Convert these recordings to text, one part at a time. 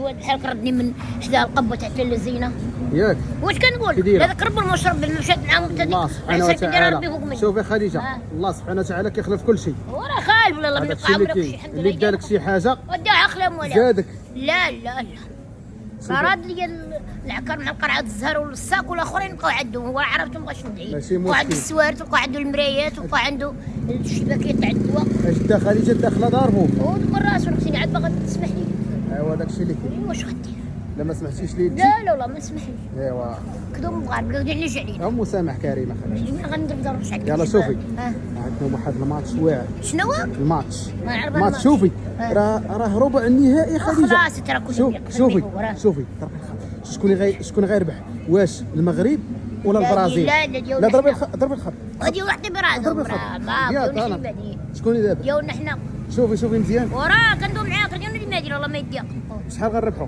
بحال ردني من حدا القبه تاع الزينه ياك واش كنقول هذاك رب المشرب المشهد العام الله سبحانه وتعالى. شوفي خديجه الله سبحانه وتعالى كيخلف كل شيء. وراه خالف ولا الله يبقى عمرك شي حد اللي دار لك شي حاجه ودع اخلام ولا زادك. لا لا لا فراد لي العكر مع القرعه الزهر والساق والاخرين بقاو عندهم هو عرفت مابغاش ندعي بقاو عنده السوارت وبقاو عنده المرايات وبقاو عنده الشباكيات تاع الدواء. اش دا خديجه داخله دارهم ودور راسو اختي عاد باغا تسمح لي. ايوا داكشي اللي كاين. واش غدير؟ لا ما سمحتيش لي لا لا والله ما نسمحليش. ايوا كذوب مغاربه قاعدين يعلج علينا. ام مسامح كريمه خديجه. ما غندرش عليك. يلا شوفي عندنا واحد الماتش واعر. شنو هو؟ الماتش ما نعرف الماتش. شوفي راه ربع النهائي خديجه. خلاص ترى كل شوفي شكون غيربح؟ واش المغرب ولا البرازيل؟ لا ضربي الخط غادي واحد براسو ما بغيوش بعدين. شكون دابا؟ ديالنا حنا. شوفي مزيان وراه كندوم معاك ديالنا اللي مادير والله ما يديق. شحال غنربحوا؟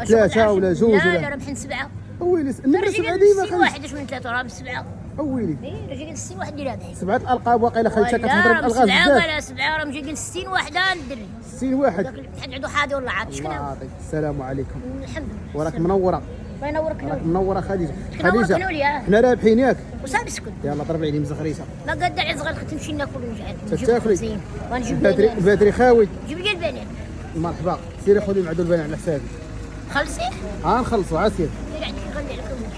3 ولا 2 ولا؟ لا ربحين 7. اويلي النمره 7 ديما خديجه واحد من 3 راه 7. اويلي راه جاي 60 واحد اللي رابح 7 الالقاب واقيلا خليتها كتهضر بالالغاز بزاف. 7 ولا 7 راه جاي 60 واحد الدري 60 واحد. حد عنده حاضي ولا عاد شكون هو؟ السلام عليكم. الحمد لله وراك منوره. الله ينورك. راك منوره خديجه. خديجه حنا رابحين ياك. وصافي اسكت. يلا ضربي عليه مزغريسه. ما قاد على صغار تمشي ناكل ونجي تاكلي ونجيب البدري خاوي. جيب لي البنات. مرحبا سيري خذي معدو البنات على حسابي. خلصي؟ نخلصوا عسير.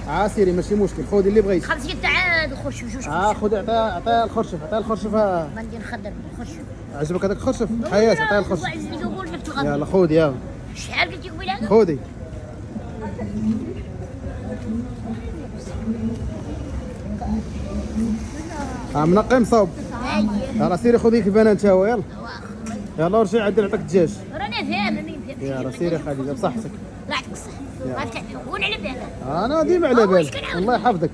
عسيري ماشي مشكل خذي اللي بغيتي. خلصي حتى عاد خرشف جوج. خذي عطيها الخرشف ما ندير نخدم الخرشف. عجبك هذاك الخرشف؟ حياة عطيها الخرشف. يلا خذي يلا. شحال قلتي قبيله هذا؟ خذي. منقي مصوب. يلا سيري خذي لك البنان انت هو يلا. يلا ورجعي عاد نعطيك الدجاج. رانا فاهمه ما ينفعش. يلا سيري خديجه بصحتك. الله يعطيك الصحه. ما تكون على بالك. انا ديما على بالك الله يحفظك.